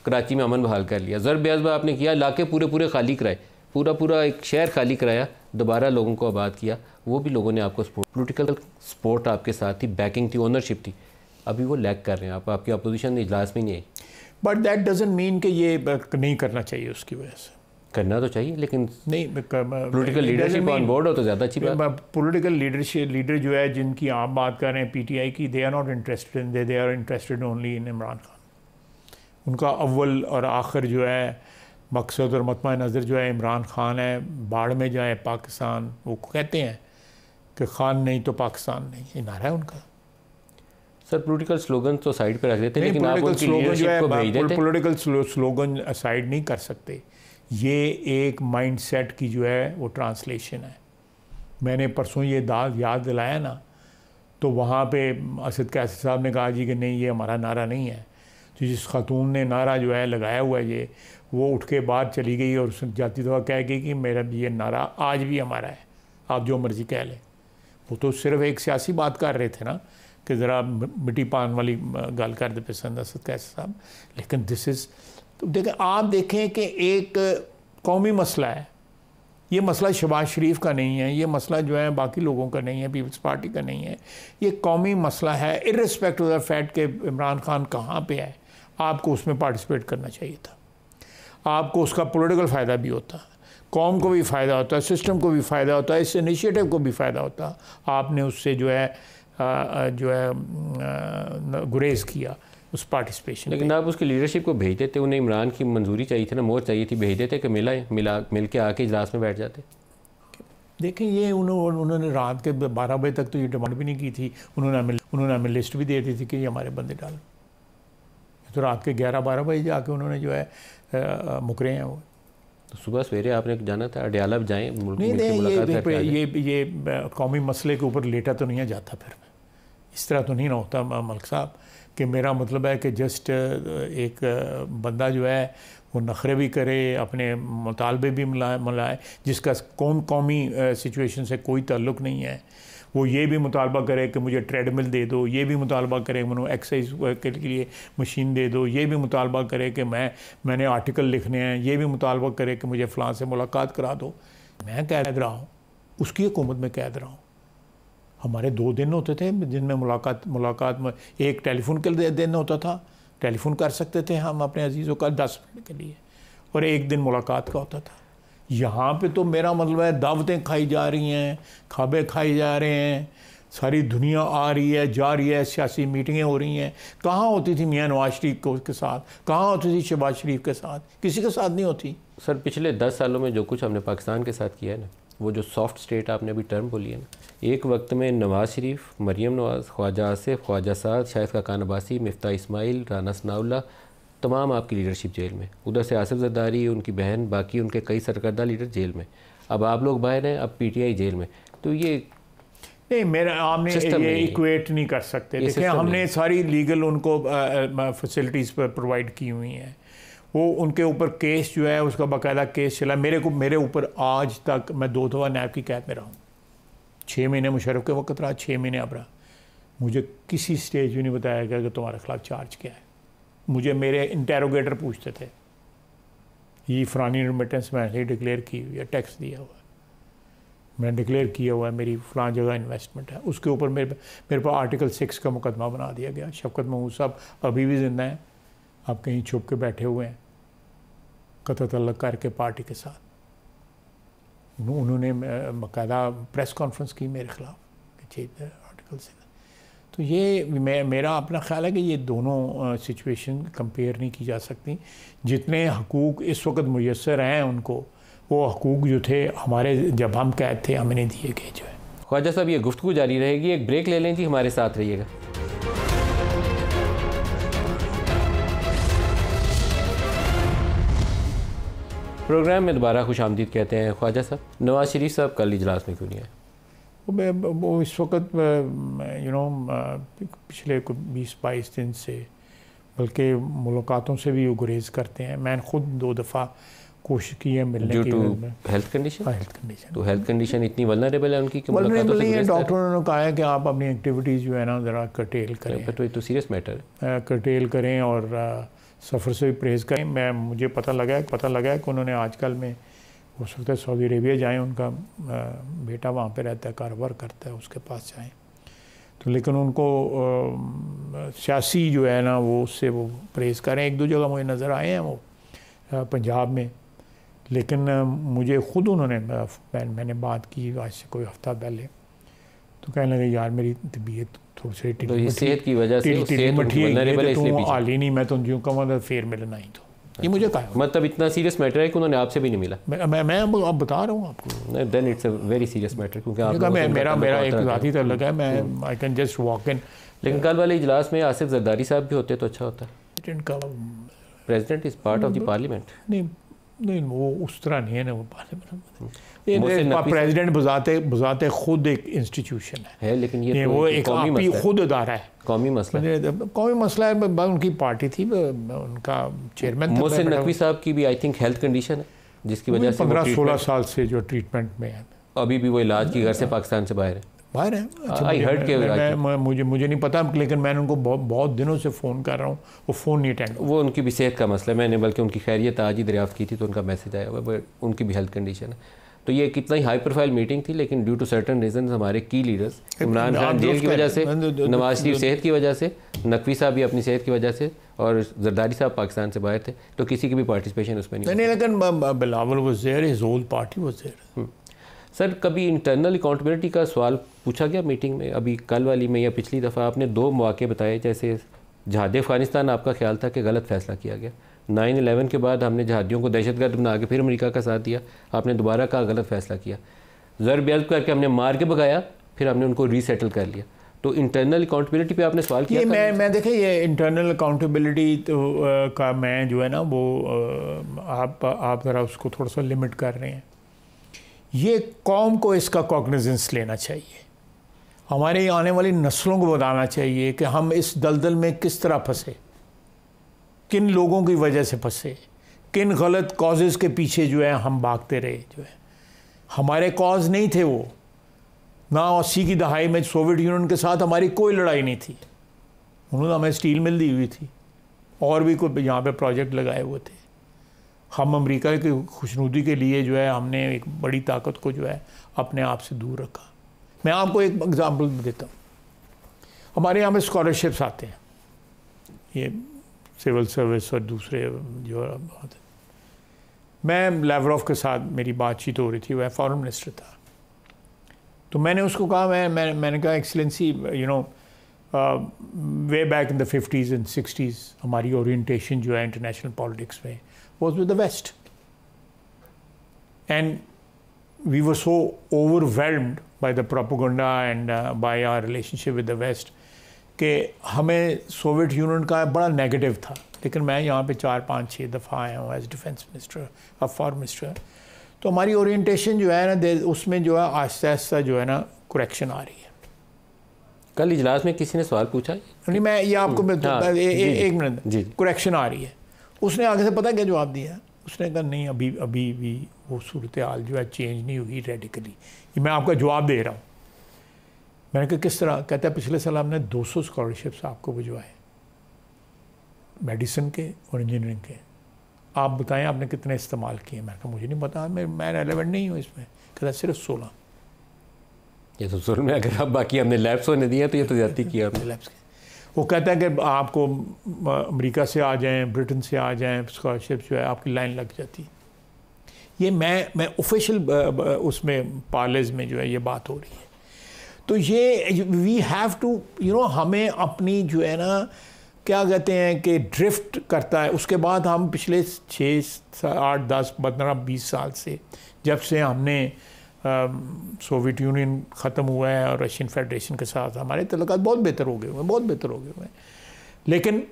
S1: कराची में अमन बहाल कर लिया। ज़रब-ए-अज़ब आपने किया, इलाके पूरे खाली कराए, पूरा एक शहर खाली कराया, दोबारा लोगों को आबाद किया। वो भी लोगों ने आपको पॉलिटिकल सपोर्ट आपके साथ थी, बैकिंग थी, ओनरशिप थी। अभी वो लैग कर रहे हैं, आपकी अपोजिशन इजलास में नहीं आई।
S2: बट दैट डजंट मीन कि ये नहीं करना चाहिए। उसकी वजह से करना
S1: तो चाहिए, लेकिन
S2: नहीं,
S1: पॉलिटिकल लीडरशिप ऑन बोर्ड हो तो ज़्यादा अच्छी बात।
S2: पॉलिटिकल लीडर जो है जिनकी आप बात कर रहे हैं PTI की, they are not interested in, they are interested only in Imran Khan. उनका अव्वल और आखिर जो है मकसद और मतमा नज़र जो है इमरान खान है। बाढ़ में जाए पाकिस्तान, वो कहते हैं कि खान नहीं तो पाकिस्तान नहीं, ये नारा है उनका।
S1: सर, पॉलिटिकल स्लोगन तो साइड पे रख देते, लेकिन आप उनकी लीडरशिप को भेज देते।
S2: पॉलिटिकल स्लोगन साइड नहीं कर सकते। ये एक माइंडसेट की जो है वो ट्रांसलेशन है। मैंने परसों ये याद दिलाया ना, तो वहाँ पे असद कैसर साहब ने कहा जी कि नहीं ये हमारा नारा नहीं है। तो जिस खातून ने नारा जो है लगाया हुआ है ये, वो उठ के बाहर चली गई और उसने जाती दफ़ा कह गई कि मेरा ये नारा आज भी हमारा है, आप जो मर्ज़ी कह लें। वो तो सिर्फ एक सियासी बात कर रहे थे ना कि ज़रा मिट्टी पान वाली गल कर दे पसंद असद कैसर साहब, लेकिन दिस इज़, तो देखें आप देखें कि एक कौमी मसला है, ये मसला शहबाज शरीफ का नहीं है, ये मसला जो है बाकी लोगों का नहीं है, पीपल्स पार्टी का नहीं है, ये कौमी मसला है। इर्रिस्पेक्टिव ऑफ द फैक्ट कि इमरान खान कहाँ पे है, आपको उसमें पार्टिसिपेट करना चाहिए था। आपको उसका पॉलिटिकल फ़ायदा भी होता, कौम को भी फ़ायदा होता, सिस्टम को भी फ़ायदा होता, इस इनिशिएटिव को भी फ़ायदा होता। आपने उससे जो है गुरेज किया उस पार्टिसिपेशन।
S1: लेकिन आप उसकी लीडरशिप को भेज देते, उन्हें इमरान की मंजूरी चाहिए थी ना, मोहर चाहिए थी, भेज देते कि मिल के आके इजलास में बैठ जाते।
S2: देखें ये उन्होंने रात के 12 बजे तक तो ये डिमांड भी नहीं की थी। उन्होंने हमें लिस्ट भी दे दी थी कि ये हमारे बंदे डाल, तो रात के 11-12 बजे जाके उन्होंने जो है मुकरे हैं वो।
S1: तो सुबह सवेरे आपने जाना था, अडयाला जाएँ,
S2: ये कौमी मसले के ऊपर लेटा तो नहीं जाता, फिर इस तरह तो नहीं ना होता मलिक साहब कि मेरा मतलब है कि जस्ट एक बंदा जो है वो नखरे भी करे, अपने मुतालबे भी मिलाए, जिसका कौमी सिचुएशन से कोई ताल्लुक़ नहीं है, वो ये भी मुतालबा करे कि मुझे ट्रेडमिल दे दो, ये भी मुतालबा करे मुझे एक्सरसाइज के लिए मशीन दे दो, ये भी मुतालबा करे कि मैंने आर्टिकल लिखने हैं, ये भी मुतालबा करे कि मुझे फ़लाँ से मुलाकात करा दो। मैं कैद रहा हूँ, उसकी हुकूमत में कैद रहा हूँ। हमारे 2 दिन होते थे जिनमें मुलाकात में एक टेलीफोन के दिन होता था, टेलीफोन कर सकते थे हम अपने अजीज़ों का 10 मिनट के लिए, और एक दिन मुलाकात का होता था। यहाँ पे तो मेरा मतलब है दावतें खाई जा रही हैं, खाबे खाए जा रहे हैं, सारी दुनिया आ रही है जा रही है, सियासी मीटिंगें हो रही हैं। कहाँ होती थी मियाँ नवाज शरीफ के साथ, कहाँ होती थी शहबाज शरीफ के साथ, किसी के साथ नहीं होती।
S1: सर पिछले 10 सालों में जो कुछ हमने पाकिस्तान के साथ किया है ना, वो जो सॉफ्ट स्टेट आपने अभी टर्म बोली है ना, एक वक्त में नवाज़ शरीफ, मरीम नवाज़, ख्वाजा आसिफ, ख्वाजा साद, शाहिद खाकान अब्बासी, मिफ्ता इस्माइल, राना सनाउल्लाह, तमाम आपकी लीडरशिप जेल में। उधर से आसिफ जरदारी, उनकी बहन, बाकी उनके कई सरकर्दा लीडर जेल में। अब आप लोग बाहर हैं, अब PTI जेल में। तो ये
S2: नहीं, मेरा आपने ये इक्वेट नहीं कर सकते। देखिए हमने सारी लीगल उनको फैसिलिटीज़ पर प्रोवाइड की हुई हैं। वो उनके ऊपर केस जो है उसका बाकायदा केस चला। मेरे ऊपर आज तक मैं 2 दफ़ा नैब की कैद में रहा हूँ। 6 महीने मुशर्रफ के वक्त रहा, 6 महीने अब रहा। मुझे किसी स्टेज भी नहीं बताया गया कि तुम्हारे खिलाफ चार्ज क्या है। मुझे मेरे इंटेरोगेटर पूछते थे, ये फ़लानी रिमिटेंस मैंने डिक्लेयर की हुई है, टैक्स दिया हुआ है, मैंने डिक्लेयर किया हुआ है, मेरी फ़लाँ जगह इन्वेस्टमेंट है। उसके ऊपर मेरे पर आर्टिकल 6 का मुकदमा बना दिया गया। शफ़कत महमूद साहब अभी भी ज़िंदा हैं, आप कहीं छुप के बैठे हुए हैं कत्ल तल्लक करके पार्टी के साथ। उन्होंने बाकायदा प्रेस कॉन्फ्रेंस की मेरे ख़िलाफ़ आर्टिकल से। तो ये मेरा अपना ख्याल है कि ये दोनों सिचुएशन कंपेयर नहीं की जा सकती। जितने हकूक़ इस वक्त मुयस्सर हैं उनको, वो हकूक़ जो थे हमारे जब हम कैद थे हमें नहीं दिए गए जो है।
S1: ख्वाजा साहब ये गुफ्तगू जारी रहेगी, एक ब्रेक ले लें जी, हमारे साथ रहिएगा। प्रोग्राम में दोबारा खुश आमदीद कहते हैं। ख्वाजा साहब, नवाज़ शरीफ साहब कल इजलास में क्यों नहीं आए?
S2: वो इस वक्त पिछले 20-22 दिन से, बल्कि मुलाकातों से भी वो गुरेज करते हैं। मैंने खुद 2 दफ़ा कोशिश की है मिलने की।
S1: Health condition?
S2: Health condition.
S1: तो हेल्थ कंडीशन इतनी वल्नरेबल है उनकी कि
S2: वल्नरेबल नहीं है। डॉक्टरों ने कहा है कि आप अपनी एक्टिविटीज़ जो है ना ज़रा कर्टेल करें।
S1: तो ये तो सीरियस मैटर है।
S2: कर्टेल करें और सफ़र से भी परहेज़ करें। मुझे पता लगा है कि उन्होंने आजकल में हो सकता है सऊदी अरेबिया जाएँ, उनका बेटा वहाँ पे रहता है, कारोबार करता है, उसके पास जाएँ। तो लेकिन उनको सियासी जो है ना वो उससे वो परहेज़ करें। 1-2 जगह मुझे नज़र आए हैं वो पंजाब में, लेकिन मुझे ख़ुद उन्होंने मैंने बात की आज से कोई हफ़्ता पहले, तो कहने लगे यार मेरी तबीयत थोड़ी सी
S1: सेहत की वजह से
S2: हाल ही नहीं, मैं तो जो कहूँगा फिर मिलना ही। तो ये मुझे कहा
S1: मतलब इतना सीरियस मैटर है कि उन्होंने आपसे भी नहीं मिला?
S2: मैं अब बता रहा हूँ आपको।
S1: Then it's a very serious matter, क्योंकि आप
S2: मेरा एक ज़ाती तल्लुक़ है, मैं I can just walk in.
S1: लेकिन कल वाले इजलास में आसिफ जरदारी साहब भी होते तो अच्छा होता।
S2: इनका
S1: president is part of the parliament.
S2: नहीं, नहीं वो उस तरह नहीं है ना, वो प्रेसिडेंट बजाते खुद एक इंस्टीट्यूशन है
S1: लेकिन ये
S2: वो एक आप खुद अदारा है,
S1: कौमी मसला
S2: है। उनकी पार्टी थी, उनका चेयरमैन
S1: मोहसिन नकवी साहब की भी आई थिंक हेल्थ कंडीशन है जिसकी वजह से
S2: 15-16 साल से जो ट्रीटमेंट में है,
S1: अभी भी वो इलाज की घर से पाकिस्तान से बाहर है।
S2: अच्छा, मुझे नहीं पता, लेकिन मैंने उनको बहुत दिनों से फ़ोन कर रहा हूँ, वो फ़ोन नहीं अटेंड।
S1: वो उनकी भी सेहत का मसला है, मैंने बल्कि उनकी खैरियत आज ही दरियाफ्त की थी तो उनका मैसेज आया हुआ, उनकी भी हेल्थ कंडीशन है। तो ये कितना ही हाई प्रोफाइल मीटिंग थी, लेकिन ड्यू टू सर्टन रीजन हमारे की लीडर्स इमरान खान जेल की वजह से, नवाज शरीफ सेहत की वजह से, नकवी साहब भी अपनी सेहत की वजह से, और जरदारी साहब पाकिस्तान से बाहर थे, तो किसी की भी पार्टिसिपेशन उसमें नहीं।
S2: लेकिन Bilawal was there, his whole party was there.
S1: Sir कभी इंटरनल अकाउंटेबिलिटी का सवाल पूछा गया मीटिंग में? अभी कल वाली में या पिछली दफ़ा आपने 2 मौके बताए, जैसे जहाद अफ़गानिस्तान आपका ख्याल था कि गलत फ़ैसला किया गया, 9/11 के बाद हमने जहादियों को दहशतगर्द बना के फिर अमेरिका का साथ दिया, आपने दोबारा कहा गलत फ़ैसला किया, ज़रब अज़ब करके हमने मार के भगाया, फिर हमने उनको रीसेटल कर लिया। तो इंटरनल अकाउंटेबिलिटी पे आपने सवाल किया?
S2: मैं देखें, ये इंटरनल अकाउंटेबिलिटी तो का मैं जो है ना वो आप ज़रा उसको थोड़ा सा लिमिट कर रहे हैं। ये कौम को इसका कॉग्निजेंस लेना चाहिए, हमारे आने वाली नस्लों को बताना चाहिए कि हम इस दलदल में किस तरह फंसे, किन लोगों की वजह से फंसे, किन गलत कॉजेज़ के पीछे जो है हम भागते रहे। जो है हमारे कॉज नहीं थे वो, ना 80 की दहाई में सोवियत यूनियन के साथ हमारी कोई लड़ाई नहीं थी, उन्होंने हमें स्टील मिल दी हुई थी और भी कोई यहाँ पे प्रोजेक्ट लगाए हुए थे। हम अमेरिका की खुशनुदी के लिए जो है हमने एक बड़ी ताकत को जो है अपने आप से दूर रखा। मैं आपको एक एग्ज़ाम्पल देता हूँ, हमारे यहाँ पे स्कॉलरशिप्स आते हैं, ये सिविल सर्विस और दूसरे जो होते, मैं लेवरॉफ के साथ मेरी बातचीत हो रही थी, वह फॉरेन मिनिस्टर था, तो मैंने उसको कहा, मैंने कहा excellency you know way back in the 50s and 60s हमारी ओरिएंटेशन जो है इंटरनेशनल पॉलिटिक्स में was with the West, and we were so overwhelmed by the propaganda and by our relationship with the West कि हमें सोवियत यूनियन का बड़ा नेगेटिव था। लेकिन मैं यहाँ पे 4-5-6 दफ़ा आया हूँ एज डिफेंस मिनिस्टर और फॉरेन मिनिस्टर, तो हमारी ओरिएंटेशन जो है ना उसमें जो है आहिस्ता आहिस्ता जो है ना करेक्शन आ रही है।
S1: कल इजलास में किसी ने सवाल पूछा,
S2: नहीं मैं ये आपको एक मिनट, करेक्शन आ रही है। उसने आगे से पता क्या जवाब दिया, उसने कहा नहीं अभी भी वो सूरत हाल जो है चेंज नहीं हुई रेडिकली, ये मैं आपका जवाब दे रहा हूँ। मैंने कहा किस तरह? कहता है पिछले साल हमने 200 स्कॉलरशिप्स आपको भिजवाए, मेडिसिन के और इंजीनियरिंग के, आप बताएं आपने कितने इस्तेमाल किए? मैंने कहा मुझे नहीं पता, मैं रेलेवेंट नहीं हूँ इसमें। कहता सिर्फ 16।
S1: ये तो जुल्म है, अगर आप बाकी हमने लैब्स होने दिया तो ये तो ज्यादती किया हमने
S2: लैब्स के। वो कहता है कि आपको अमेरिका से आ जाएं, ब्रिटेन से आ जाएं, स्कॉलरशिप जो है आपकी लाइन लग जाती। ये मैं ऑफिशियल उसमें पार्लेज में जो है ये बात हो रही है। तो ये we have to you know, हमें अपनी जो है ना क्या कहते हैं कि ड्रिफ्ट करता है। उसके बाद हम पिछले 6, 8, 10, 15, 20 साल से जब से हमने सोवियत यूनियन ख़त्म हुआ है और रशियन फेडरेशन के साथ हमारे तल्लुकात बहुत बेहतर हो गए हुए हैं, बहुत बेहतर हो गए हुए हैं। लेकिन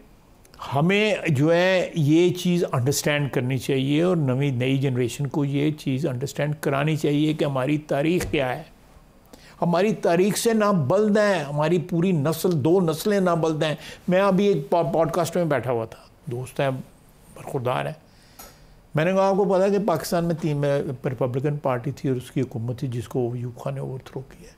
S2: हमें जो है ये चीज़ अंडरस्टैंड करनी चाहिए और नई जनरेशन को ये चीज़ अंडरस्टैंड करानी चाहिए कि हमारी तारीख़ क्या है। हमारी तारीख़ से ना बल्द हैं, हमारी पूरी नस्ल, 2 नस्लें ना बल्द हैं। मैं अभी एक पॉडकास्ट में बैठा हुआ था, दोस्त हैं बरखुरदार हैं, मैंने कहा आपको पता है कि पाकिस्तान में 3 रिपब्लिकन पार्टी थी और उसकी हुकूमत थी जिसको अयूब खान ने ओवरथ्रो किया।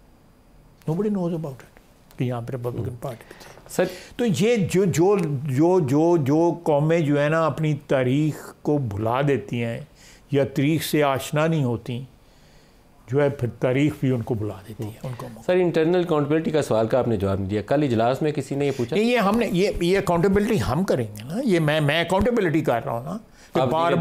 S2: नोबडी नोज अबाउट इट कि यहाँ पर रिपब्लिकन पार्टी थी।
S1: सर
S2: तो ये जो कौमें जो है ना अपनी तारीख़ को भुला देती हैं या तारीख़ से आशना नहीं होती, जो है फिर तारीख़ भी उनको बुला देती है उनको।
S1: सर इंटरनल अकाउंटेबिलिटी का सवाल का आपने जवाब नहीं दिया। कल इजलास में किसी ने ये पूछा,
S2: ये हमने ये अकाउंटेबिलिटी हम करेंगे ना, ये मैं अकाउंटेबिलिटी कर रहा हूँ ना, बार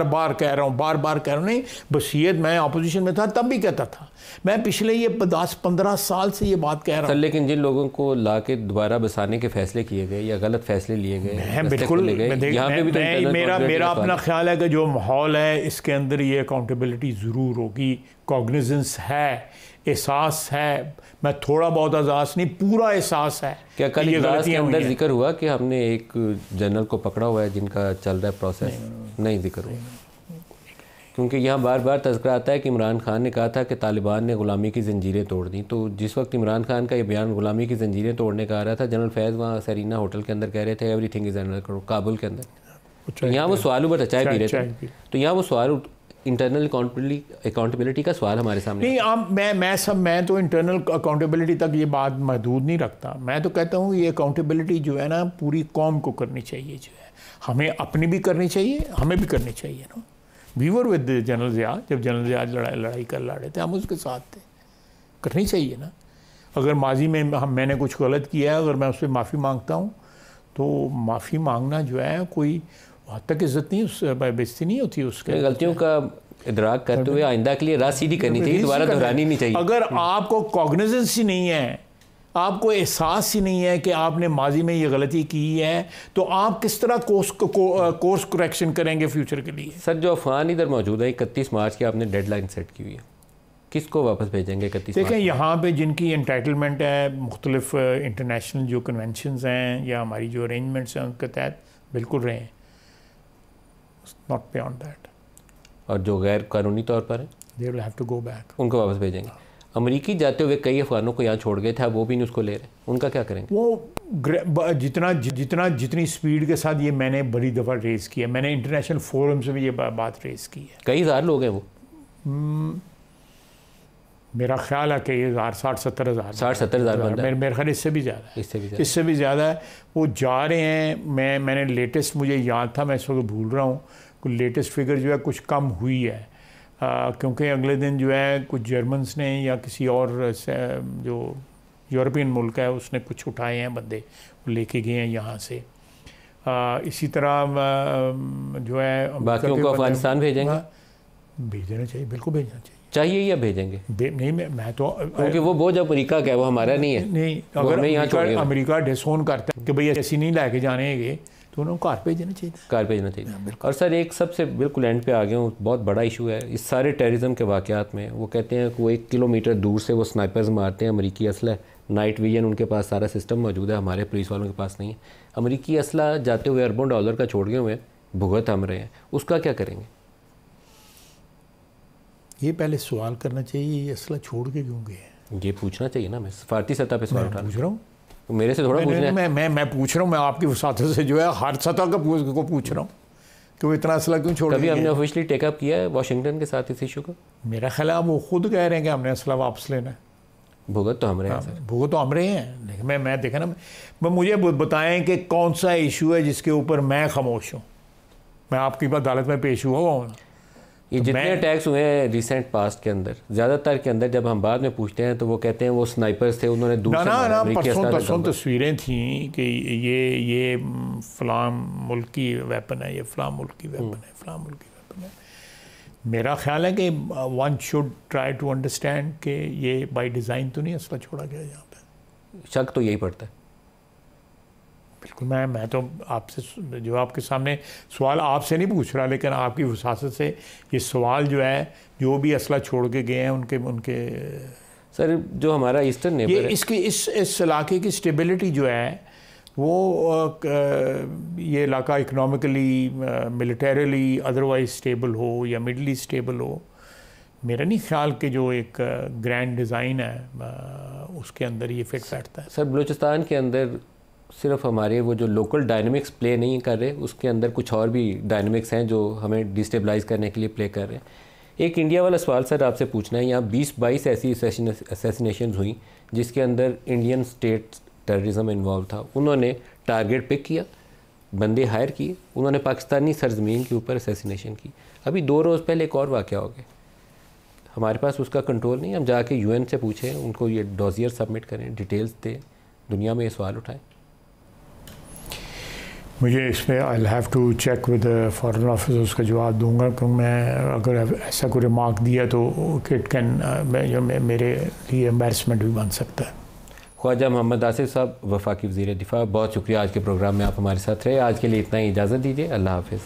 S2: बार कह रहा हूँ नहीं, बसीयत मैं अपोजिशन में था तब भी कहता था, मैं पिछले ये 10-15 साल से ये बात कह रहा हूँ।
S1: लेकिन जिन लोगों को ला के दोबारा बसाने के फैसले किए गए या गलत फैसले लिए गए,
S2: बिल्कुल मेरा अपना ख्याल है कि जो माहौल है इसके अंदर ये अकाउंटेबिलिटी ज़रूर होगी, कॉग्निजेंस है, एहसास है। मैं थोड़ा बहुत एहसास नहीं, पूरा एहसास है।
S1: क्या कल इजलास के अंदर जिक्र हुआ कि हमने एक जनरल को पकड़ा हुआ है जिनका चल रहा है प्रोसेस? नहीं जिक्र हुआ। क्योंकि यहाँ बार बार तज़किरा आता है कि इमरान खान ने कहा था कि तालिबान ने ग़ुलामी की ज़ंजीरें तोड़ दी। तो जिस वक्त इमरान खान का ये बयान ग़ुलामी की ज़ंजीरें तोड़ने का आ रहा था, जनरल फैज़ वहाँ सरीना होटल के अंदर कह रहे थे everything is under control, Kabul के अंदर। तो यहाँ वो सवाल ऊपर चाय पी रहे थे, तो यहाँ वो सवाल इंटरनल अकाउंटेबिलिटी का सवाल हमारे सामने
S2: नहीं। मैं तो इंटरनल अकाउंटेबिलिटी तक ये बात महदूद नहीं रखता। मैं तो कहता हूँ ये अकाउंटेबिलिटी जो है ना पूरी कौम को करनी चाहिए, जो है हमें अपनी भी करनी चाहिए, हमें भी करनी चाहिए ना। We were with general Zia, जब जनरल ज़िया लड़ाई कर लड़े थे हम उसके साथ थे, करनी चाहिए ना। अगर माजी में मैंने कुछ गलत किया है, अगर मैं उससे माफ़ी मांगता हूँ तो माफ़ी मांगना जो है कोई वहाँ तक इज्जत नहीं, उस बेइज्जती नहीं होती उसके।
S1: गलतियों का इदराक करते हुए आइंदा के लिए राह सीधी करनी चाहिए, दोबारा दोहरानी नहीं चाहिए।
S2: अगर आपको कॉग्निजेंस ही नहीं है, आपको एहसास ही नहीं है कि आपने माजी में ये गलती की है, तो आप किस तरह कोर्स करेक्शन करेंगे फ्यूचर के लिए?
S1: सर जो अफगान इधर मौजूद है 31 मार्च की आपने डेडलाइन सेट की हुई है, किसको वापस भेजेंगे 31 मार्च?
S2: देखें यहाँ पे जिनकी एंटाइटलमेंट है, मुख्तलिफ इंटरनेशनल जो कन्वेंशंस हैं या हमारी जो अरेंजमेंट्स हैं उनके तहत बिल्कुल रहे हैं, नॉट बियॉन्ड दैट।
S1: और जो गैर कानूनी तौर पर है
S2: they will have to go back,
S1: उनको वापस भेजेंगे। अमेरिकी जाते हुए कई अफगानों को यहाँ छोड़ गए थे, अब वो भी नहीं उसको ले रहे, उनका क्या करेंगे?
S2: वो जितनी स्पीड के साथ ये मैंने बड़ी दफ़ा रेज़ किया, मैंने इंटरनेशनल फोरम से भी ये बात रेज़ की है।
S1: कई हज़ार लोग हैं वो,
S2: मेरा ख्याल है कि 60-70 हज़ार
S1: 60-70 हज़ार बंदा है।
S2: मेरे ख्याल इससे भी ज़्यादा है,
S1: इससे भी
S2: ज़्यादा है। वो जा रहे हैं। मैंने लेटेस्ट मुझे याद था, मैं इस वक्त भूल रहा हूँ, कोई लेटेस्ट फिगर जो है कुछ कम हुई है, क्योंकि अगले दिन जो है कुछ जर्मन्स ने या किसी और जो यूरोपियन मुल्क है उसने कुछ उठाए हैं बंदे, वो लेके गए हैं यहाँ से। इसी तरह जो है
S1: बाकियों को अफगानिस्तान भेजेंगे,
S2: भेजना चाहिए, बिल्कुल भेजना
S1: चाहिए या भेजेंगे?
S2: नहीं, मैं तो
S1: क्योंकि वो बोझ अमेरिका का है, वो हमारा नहीं है।
S2: नहीं, अगर अमेरिका डिसोन करता है कि भाई ऐसी नहीं लेके जाने तो उन्होंने कार भेजना चाहिए,
S1: कार भेजना चाहिए। और सर एक सबसे बिल्कुल एंड पे आ गया हूँ, बहुत बड़ा इशू है इस सारे टेररिज्म के वाक़यात में। वो कहते हैं कि वो 1 किलोमीटर दूर से वो स्नाइपर्स मारते हैं, अमेरिकी असला, नाइट विजन उनके पास सारा सिस्टम मौजूद है, हमारे पुलिस वालों के पास नहीं है। अमेरिकी असला जाते हुए अरबों डॉलर का छोड़ गए हुए भुगत हम रहे हैं, उसका क्या करेंगे?
S2: ये पहले सवाल करना चाहिए, ये असला छोड़ के क्यों गए?
S1: ये पूछना चाहिए ना, मैं सफारती सतह पे सवाल
S2: पूछ रहा हूँ,
S1: तो मेरे से थोड़ा पूछना है।
S2: मैं पूछ रहा हूँ, मैं आपकी वसातत से जो है हर सतह का पूछ रहा हूँ कि वो इतना असला क्यों छोड़?
S1: कभी हमने ऑफिशियली टेकअप किया है वाशिंगटन के साथ इस इशू को?
S2: मेरा ख्याल है वो खुद कह रहे हैं कि हमने असला वापस लेना है।
S1: भुगत तो हम रहे हैं,
S2: भुगत तो हम रहे हैं, लेकिन मैं देखा ना, मुझे बताएं कि कौन सा इशू है जिसके ऊपर मैं खामोश हूँ। मैं आपकी अदालत में पेश हुआ हूँ।
S1: ये तो जितने अटैक्स हुए हैं रिसेंट पास्ट के अंदर, ज़्यादातर के अंदर जब हम बाद में पूछते हैं तो वो कहते हैं वो स्नाइपर्स थे, उन्होंने दूर से
S2: ना परसों तस्वीरें थी कि ये फ़लाँ मुल्क की वेपन है, ये फ़लाँ मुल्क की वेपन है, फ़लाँ मुल्क की वेपन है। मेरा ख्याल है कि one should try to understand कि ये बाय डिज़ाइन तो नहीं असला छोड़ा गया यहाँ पे।
S1: शक तो यही पड़ता है।
S2: बिल्कुल, मैं तो आपसे जो आपके सामने सवाल आपसे नहीं पूछ रहा, लेकिन आपकी वसासत से ये सवाल जो है, जो भी असला छोड़ के गए हैं उनके
S1: सर जो हमारा ईस्टर्न नेबर है,
S2: इसकी इस इलाके की स्टेबिलिटी जो है वो ये इलाका इकनॉमिकली, मिलिटरीली अदरवाइज स्टेबल हो या मिडल ईस्ट स्टेबल हो, मेरा नहीं ख्याल कि जो एक ग्रैंड डिज़ाइन है उसके अंदर ये फिट बैठता है।
S1: सर बलूचिस्तान के अंदर सिर्फ हमारे वो जो लोकल डायनामिक्स प्ले नहीं कर रहे, उसके अंदर कुछ और भी डायनामिक्स हैं जो हमें डिस्टेबलाइज करने के लिए प्ले कर रहे हैं। एक इंडिया वाला सवाल सर आपसे पूछना है, यहाँ 20-22 ऐसी असैसिनेशन हुई जिसके अंदर इंडियन स्टेट टेररिज्म इन्वॉल्व था। उन्होंने टारगेट पिक किया, बंदे हायर किए, उन्होंने पाकिस्तानी सरजमीन के ऊपर असैसिनेशन की। अभी 2 रोज़ पहले एक और वाक़या हो गया, हमारे पास उसका कंट्रोल नहीं। हम जाके UN से पूछें, उनको ये डॉजियर सबमिट करें, डिटेल्स दें, दुनिया में ये सवाल उठाएं।
S2: मुझे इसमें I will have to check with foreign officer, उसका जवाब दूंगा कि मैं अगर ऐसा कोई रिमार्क दिया तो इट कैन मेरे लिए एम्बैरसमेंट भी बन सकता है।
S1: ख्वाजा मोहम्मद आसिफ साहब, वफाकी वज़ीर दिफा, बहुत शुक्रिया आज के प्रोग्राम में आप हमारे साथ रहे। आज के लिए इतना ही, इजाज़त दीजिए, अल्लाह हाफ़िज़।